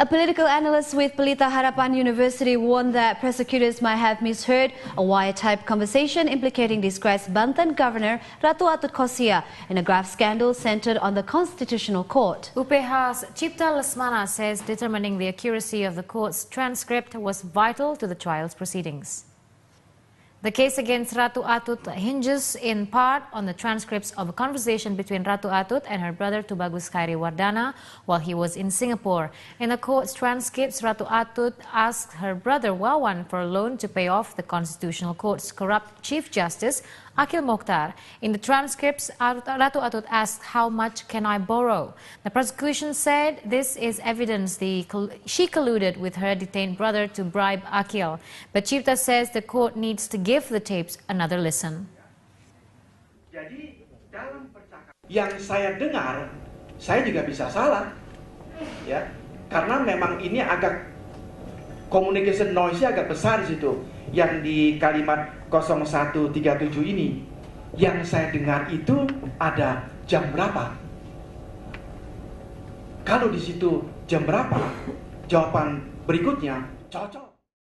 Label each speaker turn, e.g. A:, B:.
A: A political analyst with Pelita Harapan University warned that prosecutors might have misheard a wiretapped conversation implicating disgraced Banten Governor Ratu Atut in a grave scandal centered on the Constitutional Court.
B: UPH's Cipta Lesmana says determining the accuracy of the court's transcript was vital to the trial's proceedings. The case against Ratu Atut hinges in part on the transcripts of a conversation between Ratu Atut and her brother Tubagus Khairi Wardana while he was in Singapore. In the court's transcripts, Ratu Atut asked her brother Wawan for a loan to pay off the Constitutional Court's corrupt Chief Justice, Akil Mokhtar. In the transcripts, Ratu Atut asked, "How much can I borrow?" The prosecution said this is evidence she colluded with her detained brother to bribe Akil. But Cipta says the court needs to give the tapes another listen.
C: Jadi dalam percakapan yang saya dengar, saya juga bisa salah, ya, karena memang ini agak communication noise-nya agak besar di situ. Yang di kalimat 0137 ini, yang saya dengar itu ada jam berapa? Kalau di situ jam berapa? Jawaban berikutnya cocok.